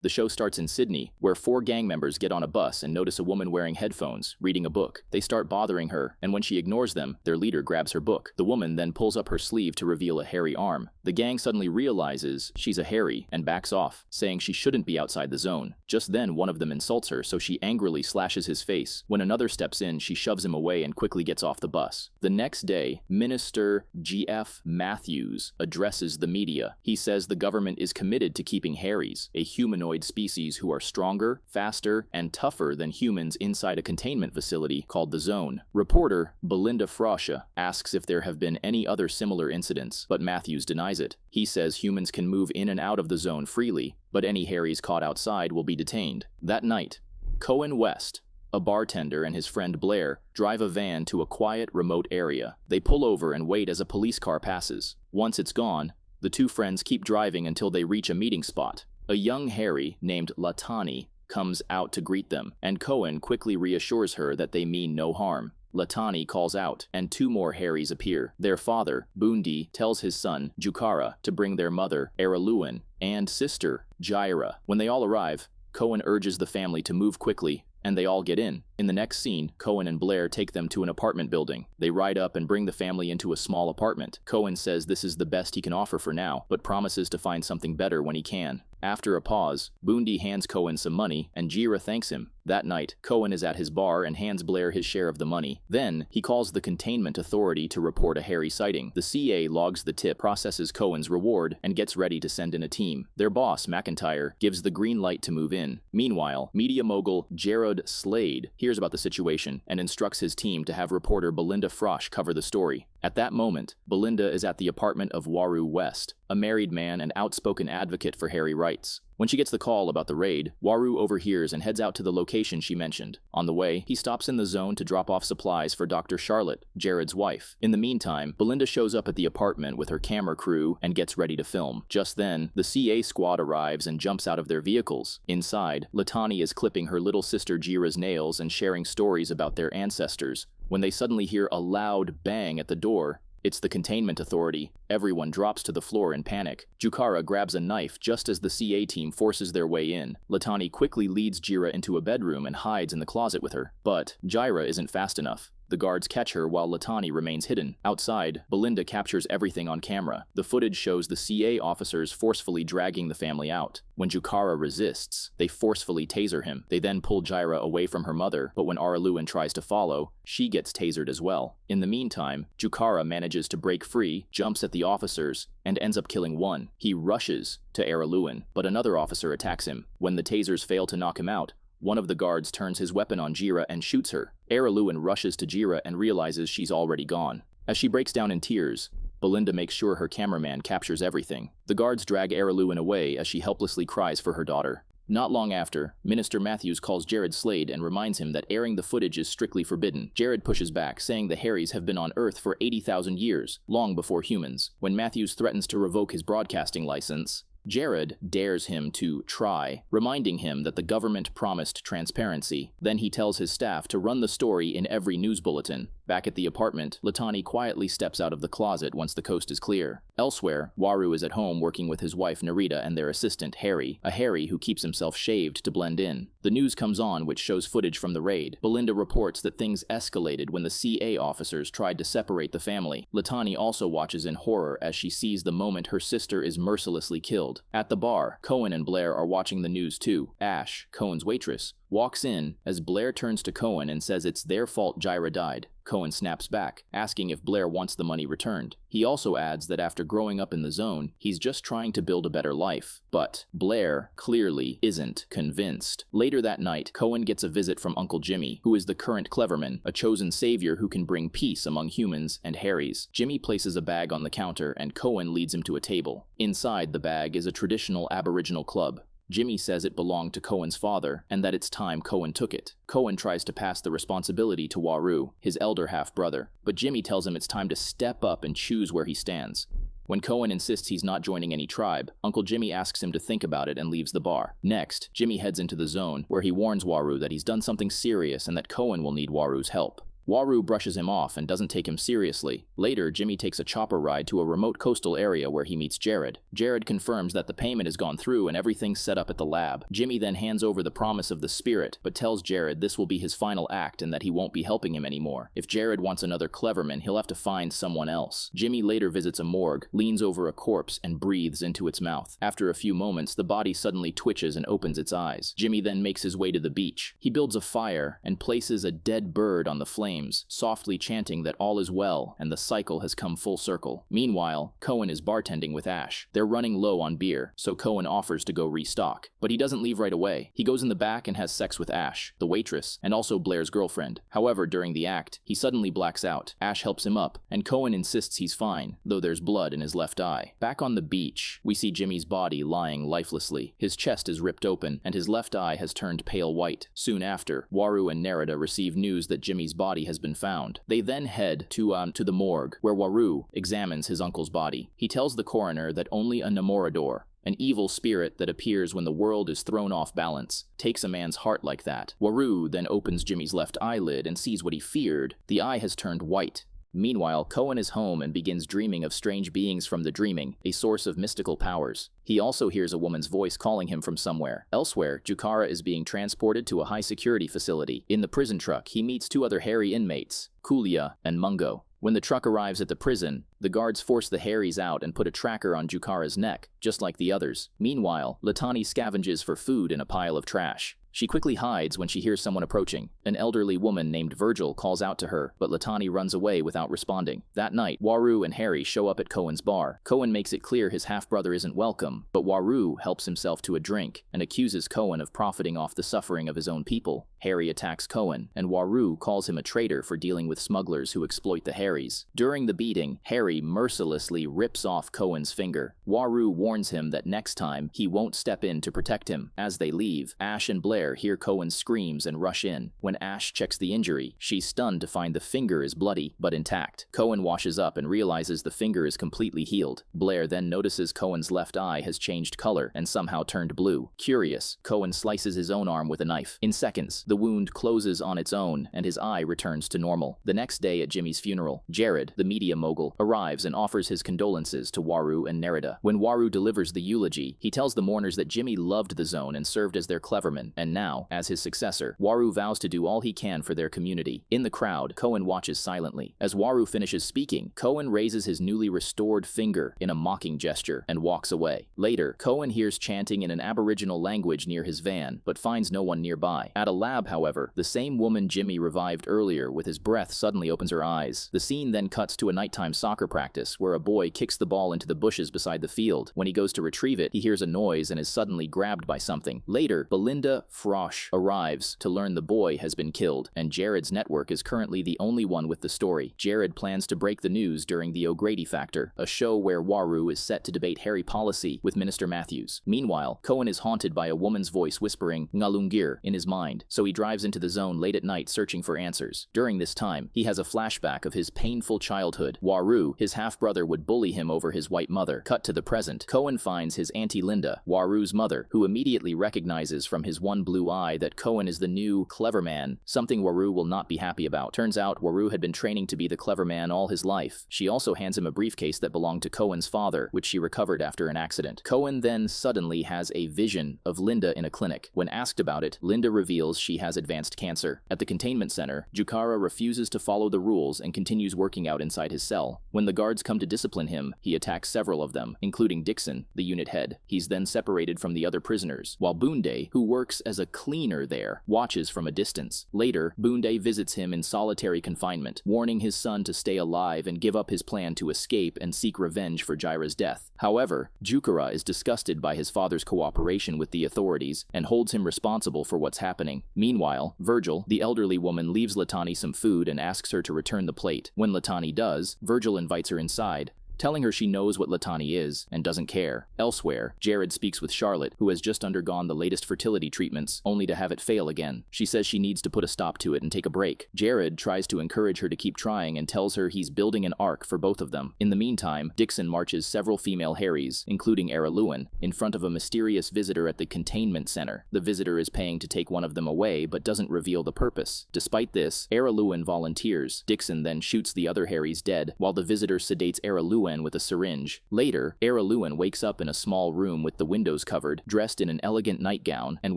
The show starts in Sydney, where 4 gang members get on a bus and notice a woman wearing headphones, reading a book. They start bothering her, and when she ignores them, their leader grabs her book. The woman then pulls up her sleeve to reveal a hairy arm. The gang suddenly realizes she's a hairy and backs off, saying she shouldn't be outside the zone. Just then, one of them insults her, so she angrily slashes his face. When another steps in, she shoves him away and quickly gets off the bus. The next day, Minister G.F. Matthews addresses the media. He says the government is committed to keeping hairies, a humanoid species who are stronger, faster, and tougher than humans inside a containment facility called the Zone. Reporter Belinda Frosche asks if there have been any other similar incidents, but Matthews denies it. He says humans can move in and out of the zone freely, but any hairies caught outside will be detained. That night, Cohen West, a bartender, and his friend Blair drive a van to a quiet, remote area. They pull over and wait as a police car passes. Once it's gone, the 2 friends keep driving until they reach a meeting spot. A young hairy named Latani comes out to greet them, and Cohen quickly reassures her that they mean no harm. Latani calls out, and 2 more hairies appear. Their father, Bundi, tells his son, Jukara, to bring their mother, Araluan, and sister, Jaira. When they all arrive, Cohen urges the family to move quickly, and they all get in. In the next scene, Cohen and Blair take them to an apartment building. They ride up and bring the family into a small apartment. Cohen says this is the best he can offer for now, but promises to find something better when he can. After a pause, Bundi hands Cohen some money, and Jaira thanks him. That night, Cohen is at his bar and hands Blair his share of the money. Then, he calls the Containment Authority to report a hairy sighting. The CA logs the tip, processes Cohen's reward, and gets ready to send in a team. Their boss, McIntyre, gives the green light to move in. Meanwhile, media mogul Jared Slade hears about the situation and instructs his team to have reporter Belinda Frosch cover the story. At that moment, Belinda is at the apartment of Waru West, a married man and outspoken advocate for hairy rights. When she gets the call about the raid, Waru overhears and heads out to the location she mentioned. On the way, he stops in the zone to drop off supplies for Dr. Charlotte, Jared's wife. In the meantime, Belinda shows up at the apartment with her camera crew and gets ready to film. Just then, the CA squad arrives and jumps out of their vehicles. Inside, Latani is clipping her little sister Jaira's nails and sharing stories about their ancestors. When they suddenly hear a loud bang at the door, it's the Containment Authority. Everyone drops to the floor in panic. Jukara grabs a knife just as the CA team forces their way in. Latani quickly leads Jaira into a bedroom and hides in the closet with her. But Jaira isn't fast enough. The guards catch her while Latani remains hidden. Outside, Belinda captures everything on camera. The footage shows the CA officers forcefully dragging the family out. When Jukara resists, they forcefully taser him. They then pull Jaira away from her mother, but when Araluan tries to follow, she gets tasered as well. In the meantime, Jukara manages to break free, jumps at the officers, and ends up killing one. He rushes to Araluan, but another officer attacks him. When the tasers fail to knock him out, one of the guards turns his weapon on Jaira and shoots her. Araluan rushes to Jaira and realizes she's already gone. As she breaks down in tears, Belinda makes sure her cameraman captures everything. The guards drag Araluan away as she helplessly cries for her daughter. Not long after, Minister Matthews calls Jared Slade and reminds him that airing the footage is strictly forbidden. Jared pushes back, saying the hairies have been on Earth for 80,000 years, long before humans. When Matthews threatens to revoke his broadcasting license, Jared dares him to try, reminding him that the government promised transparency. Then he tells his staff to run the story in every news bulletin. Back at the apartment, Latani quietly steps out of the closet once the coast is clear. Elsewhere, Waru is at home working with his wife Narita and their assistant Harry, a hairy who keeps himself shaved to blend in. The news comes on, which shows footage from the raid. Belinda reports that things escalated when the CA officers tried to separate the family. Latani also watches in horror as she sees the moment her sister is mercilessly killed. At the bar, Cohen and Blair are watching the news too. Ash, Cohen's waitress, walks in as Blair turns to Cohen and says it's their fault Jaira died. Cohen snaps back, asking if Blair wants the money returned. He also adds that after growing up in the zone, he's just trying to build a better life. But Blair clearly isn't convinced. Later that night, Cohen gets a visit from Uncle Jimmy, who is the current Cleverman, a chosen savior who can bring peace among humans and hairies. Jimmy places a bag on the counter and Cohen leads him to a table. Inside the bag is a traditional Aboriginal club. Jimmy says it belonged to Cohen's father, and that it's time Cohen took it. Cohen tries to pass the responsibility to Waru, his elder half-brother, but Jimmy tells him it's time to step up and choose where he stands. When Cohen insists he's not joining any tribe, Uncle Jimmy asks him to think about it and leaves the bar. Next, Jimmy heads into the zone, where he warns Waru that he's done something serious and that Cohen will need Waru's help. Waru brushes him off and doesn't take him seriously. Later, Jimmy takes a chopper ride to a remote coastal area where he meets Jared. Jared confirms that the payment has gone through and everything's set up at the lab. Jimmy then hands over the promise of the spirit, but tells Jared this will be his final act and that he won't be helping him anymore. If Jared wants another Cleverman, he'll have to find someone else. Jimmy later visits a morgue, leans over a corpse, and breathes into its mouth. After a few moments, the body suddenly twitches and opens its eyes. Jimmy then makes his way to the beach. He builds a fire and places a dead bird on the flames, softly chanting that all is well and the cycle has come full circle. Meanwhile, Cohen is bartending with Ash. They're running low on beer, so Cohen offers to go restock. But he doesn't leave right away. He goes in the back and has sex with Ash, the waitress, and also Blair's girlfriend. However, during the act, he suddenly blacks out. Ash helps him up, and Cohen insists he's fine, though there's blood in his left eye. Back on the beach, we see Jimmy's body lying lifelessly. His chest is ripped open, and his left eye has turned pale white. Soon after, Waru and Nerida receive news that Jimmy's body has been found. They then head to the morgue, where Waru examines his uncle's body. He tells the coroner that only a Namorador, an evil spirit that appears when the world is thrown off balance, takes a man's heart like that. Waru then opens Jimmy's left eyelid and sees what he feared. The eye has turned white. Meanwhile, Cohen is home and begins dreaming of strange beings from the dreaming, a source of mystical powers. He also hears a woman's voice calling him from somewhere. Elsewhere, Jukara is being transported to a high-security facility. In the prison truck, he meets two other hairy inmates, Kulia and Mungo. When the truck arrives at the prison, the guards force the Harrys out and put a tracker on Jukara's neck, just like the others. Meanwhile, Latani scavenges for food in a pile of trash. She quickly hides when she hears someone approaching. An elderly woman named Virgil calls out to her, but Latani runs away without responding. That night, Waru and Harry show up at Cohen's bar. Cohen makes it clear his half-brother isn't welcome, but Waru helps himself to a drink and accuses Cohen of profiting off the suffering of his own people. Harry attacks Cohen, and Waru calls him a traitor for dealing with smugglers who exploit the Harrys. During the beating, Harry mercilessly rips off Cohen's finger. Waru warns him that next time, he won't step in to protect him. As they leave, Ash and Blair hear Cohen's screams and rush in. When Ash checks the injury, she's stunned to find the finger is bloody, but intact. Cohen washes up and realizes the finger is completely healed. Blair then notices Cohen's left eye has changed color and somehow turned blue. Curious, Cohen slices his own arm with a knife. In seconds, the wound closes on its own and his eye returns to normal. The next day at Jimmy's funeral, Jared, the media mogul, arrives and offers his condolences to Waru and Nerida. When Waru delivers the eulogy, he tells the mourners that Jimmy loved the zone and served as their Cleverman, and now, as his successor, Waru vows to do all he can for their community. In the crowd, Cohen watches silently. As Waru finishes speaking, Cohen raises his newly restored finger in a mocking gesture and walks away. Later, Cohen hears chanting in an Aboriginal language near his van, but finds no one nearby. At a lab, however, the same woman Jimmy revived earlier with his breath suddenly opens her eyes. The scene then cuts to a nighttime soccer practice where a boy kicks the ball into the bushes beside the field. When he goes to retrieve it, he hears a noise and is suddenly grabbed by something. Later, Belinda Frosch arrives to learn the boy has been killed, and Jared's network is currently the only one with the story. Jared plans to break the news during the O'Grady Factor, a show where Waru is set to debate Harry policy with Minister Matthews. Meanwhile, Cohen is haunted by a woman's voice whispering Ngalungir in his mind, so he drives into the zone late at night searching for answers. During this time, he has a flashback of his painful childhood. Waru, his half-brother, would bully him over his white mother. Cut to the present, Cohen finds his Auntie Linda, Waru's mother, who immediately recognizes from his one blue eye that Cohen is the new Cleverman, something Waru will not be happy about. Turns out Waru had been training to be the Cleverman all his life. She also hands him a briefcase that belonged to Cohen's father, which she recovered after an accident. Cohen then suddenly has a vision of Linda in a clinic. When asked about it, Linda reveals she has advanced cancer. At the containment center, Jukara refuses to follow the rules and continues working out inside his cell. When the guards come to discipline him, he attacks several of them, including Dixon, the unit head. He's then separated from the other prisoners, while Boonday, who works as a cleaner there, watches from a distance. Later, Boonday visits him in solitary confinement, warning his son to stay alive and give up his plan to escape and seek revenge for Jaira's death. However, Jukara is disgusted by his father's cooperation with the authorities and holds him responsible for what's happening. Meanwhile, Virgil, the elderly woman, leaves Latani some food and asks her to return the plate. When Latani does, Virgil invites her inside, telling her she knows what Latani is and doesn't care. Elsewhere, Jared speaks with Charlotte, who has just undergone the latest fertility treatments, only to have it fail again. She says she needs to put a stop to it and take a break. Jared tries to encourage her to keep trying and tells her he's building an ark for both of them. In the meantime, Dixon marches several female Harrys, including Era Lewin, in front of a mysterious visitor at the containment center. The visitor is paying to take one of them away, but doesn't reveal the purpose. Despite this, Era Lewin volunteers. Dixon then shoots the other Harrys dead, while the visitor sedates Era Lewin with a syringe. Later, Era Lewin wakes up in a small room with the windows covered, dressed in an elegant nightgown, and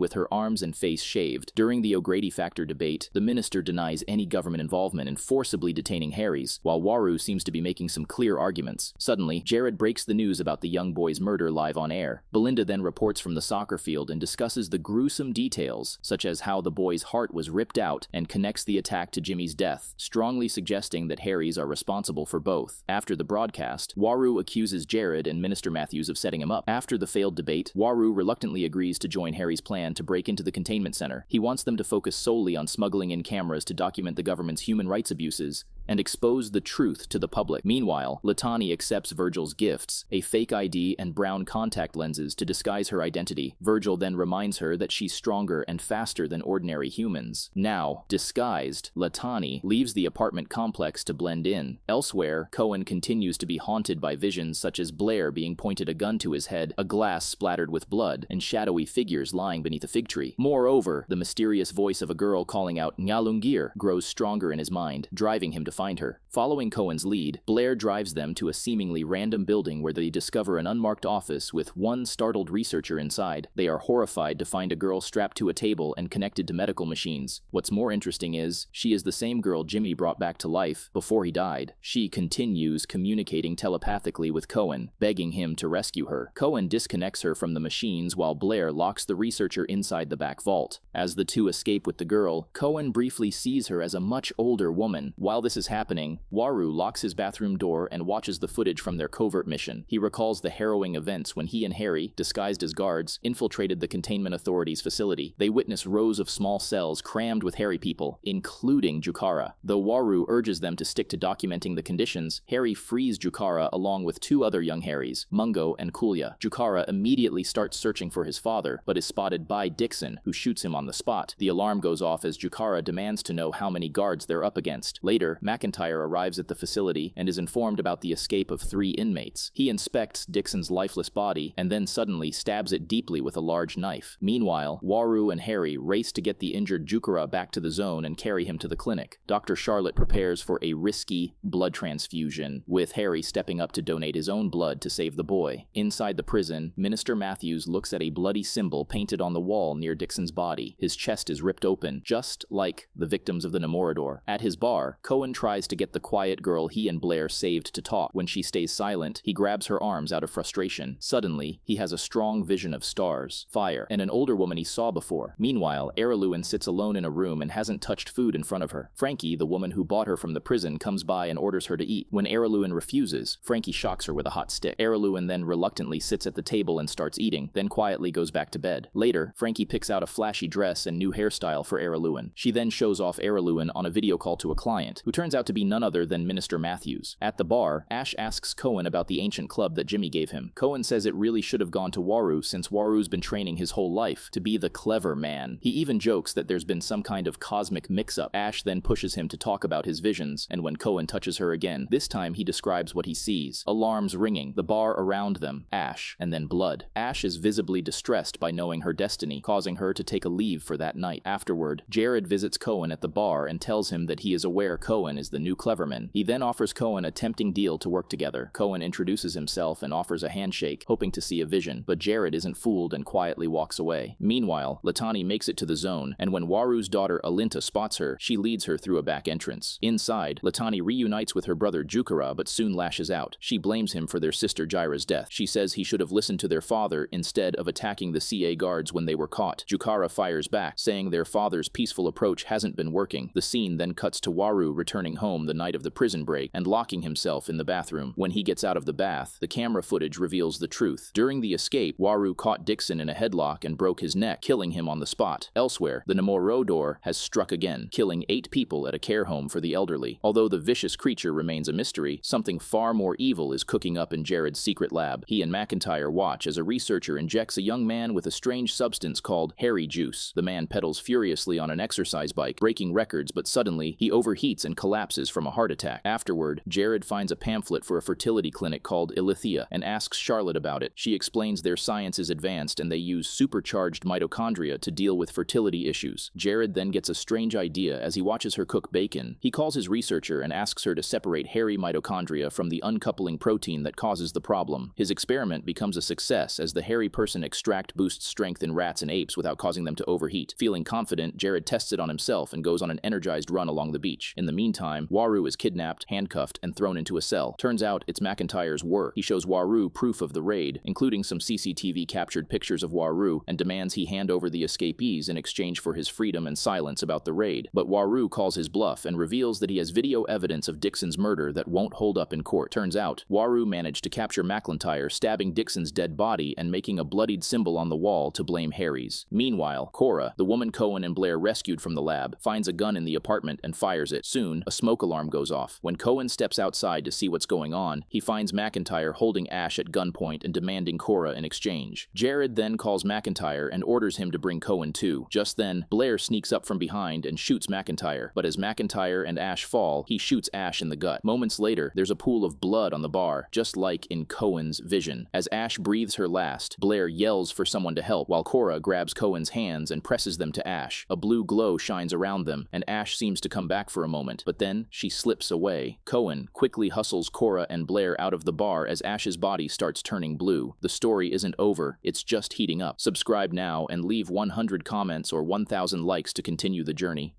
with her arms and face shaved. During the O'Grady factor debate, the minister denies any government involvement in forcibly detaining Harrys, while Waru seems to be making some clear arguments. Suddenly, Jared breaks the news about the young boy's murder live on air. Belinda then reports from the soccer field and discusses the gruesome details, such as how the boy's heart was ripped out, and connects the attack to Jimmy's death, strongly suggesting that Harrys are responsible for both. After the broadcast, Waru accuses Jared and Minister Matthews of setting him up. After the failed debate, Waru reluctantly agrees to join Harry's plan to break into the containment center. He wants them to focus solely on smuggling in cameras to document the government's human rights abuses and expose the truth to the public. Meanwhile, Latani accepts Virgil's gifts, a fake ID and brown contact lenses to disguise her identity. Virgil then reminds her that she's stronger and faster than ordinary humans. Now, disguised, Latani leaves the apartment complex to blend in. Elsewhere, Cohen continues to be haunted by visions such as Blair being pointed a gun to his head, a glass splattered with blood, and shadowy figures lying beneath a fig tree. Moreover, the mysterious voice of a girl calling out Nyalungir grows stronger in his mind, driving him to find her. Following Cohen's lead, Blair drives them to a seemingly random building where they discover an unmarked office with one startled researcher inside. They are horrified to find a girl strapped to a table and connected to medical machines. What's more interesting is, she is the same girl Jimmy brought back to life before he died. She continues communicating telepathically with Cohen, begging him to rescue her. Cohen disconnects her from the machines while Blair locks the researcher inside the back vault. As the two escape with the girl, Cohen briefly sees her as a much older woman. While this is happening, Waru locks his bathroom door and watches the footage from their covert mission. He recalls the harrowing events when he and Harry, disguised as guards, infiltrated the containment authorities' facility. They witness rows of small cells crammed with Hairypeople, including Jukara. Though Waru urges them to stick to documenting the conditions, Harry frees Jukara along with two other young Harrys, Mungo and Kulya. Jukara immediately starts searching for his father, but is spotted by Dixon, who shoots him on the spot. The alarm goes off as Jukara demands to know how many guards they're up against. Later, McIntyre arrives at the facility and is informed about the escape of 3 inmates. He inspects Dixon's lifeless body and then suddenly stabs it deeply with a large knife. Meanwhile, Waru and Harry race to get the injured Jukara back to the zone and carry him to the clinic. Dr. Charlotte prepares for a risky blood transfusion, with Harry stepping up to donate his own blood to save the boy. Inside the prison, Minister Matthews looks at a bloody symbol painted on the wall near Dixon's body. His chest is ripped open, just like the victims of the Nemorador. At his bar, Cohen tries to get the quiet girl he and Blair saved to talk. When she stays silent, he grabs her arms out of frustration. Suddenly, he has a strong vision of stars, fire, and an older woman he saw before. Meanwhile, Era Lewin sits alone in a room and hasn't touched food in front of her. Frankie, the woman who bought her from the prison, comes by and orders her to eat. When Era Lewin refuses, Frankie shocks her with a hot stick. Era Lewin then reluctantly sits at the table and starts eating, then quietly goes back to bed. Later, Frankie picks out a flashy dress and new hairstyle for Era Lewin. She then shows off Era Lewin on a video call to a client, who turns out to be none other than Minister Matthews. At the bar, Ash asks Cohen about the ancient club that Jimmy gave him. Cohen says it really should have gone to Waru, since Waru's been training his whole life to be the clever man. He even jokes that there's been some kind of cosmic mix-up. Ash then pushes him to talk about his visions, and when Cohen touches her again, this time he describes what he sees. Alarms ringing, the bar around them, Ash, and then blood. Ash is visibly distressed by knowing her destiny, causing her to take a leave for that night. Afterward, Jared visits Cohen at the bar and tells him that he is aware Cohen is the new Cleverman. He then offers Cohen a tempting deal to work together. Cohen introduces himself and offers a handshake, hoping to see a vision, but Jared isn't fooled and quietly walks away. Meanwhile, Latani makes it to the zone, and when Waru's daughter Alinta spots her, she leads her through a back entrance. Inside, Latani reunites with her brother Jukara but soon lashes out. She blames him for their sister Jaira's death. She says he should have listened to their father instead of attacking the CA guards when they were caught. Jukara fires back, saying their father's peaceful approach hasn't been working. The scene then cuts to Waru returning returning home the night of the prison break and locking himself in the bathroom. When he gets out of the bath, the camera footage reveals the truth. During the escape, Waru caught Dixon in a headlock and broke his neck, killing him on the spot. Elsewhere, the Namorodor has struck again, killing 8 people at a care home for the elderly. Although the vicious creature remains a mystery, something far more evil is cooking up in Jared's secret lab. He and McIntyre watch as a researcher injects a young man with a strange substance called hairy juice. The man pedals furiously on an exercise bike, breaking records, but suddenly he overheats and collapses from a heart attack. Afterward, Jared finds a pamphlet for a fertility clinic called Ilithia and asks Charlotte about it. She explains their science is advanced and they use supercharged mitochondria to deal with fertility issues. Jared then gets a strange idea as he watches her cook bacon. He calls his researcher and asks her to separate hairy mitochondria from the uncoupling protein that causes the problem. His experiment becomes a success as the hairy person extract boosts strength in rats and apes without causing them to overheat. Feeling confident, Jared tests it on himself and goes on an energized run along the beach. In the meantime, Waru is kidnapped, handcuffed, and thrown into a cell. Turns out it's McIntyre's work. He shows Waru proof of the raid, including some CCTV captured pictures of Waru, and demands he hand over the escapees in exchange for his freedom and silence about the raid. But Waru calls his bluff and reveals that he has video evidence of Dixon's murder that won't hold up in court. Turns out, Waru managed to capture McIntyre stabbing Dixon's dead body and making a bloodied symbol on the wall to blame Harry's. Meanwhile, Cora, the woman Cohen and Blair rescued from the lab, finds a gun in the apartment and fires it. Soon, a smoke alarm goes off. When Cohen steps outside to see what's going on, he finds McIntyre holding Ash at gunpoint and demanding Cora in exchange. Jared then calls McIntyre and orders him to bring Cohen too. Just then, Blair sneaks up from behind and shoots McIntyre, but as McIntyre and Ash fall, he shoots Ash in the gut. Moments later, there's a pool of blood on the bar, just like in Cohen's vision. As Ash breathes her last, Blair yells for someone to help while Cora grabs Cohen's hands and presses them to Ash. A blue glow shines around them, and Ash seems to come back for a moment, but then she slips away. Cohen quickly hustles Cora and Blair out of the bar as Ash's body starts turning blue. The story isn't over, it's just heating up. Subscribe now and leave 100 comments or 1,000 likes to continue the journey.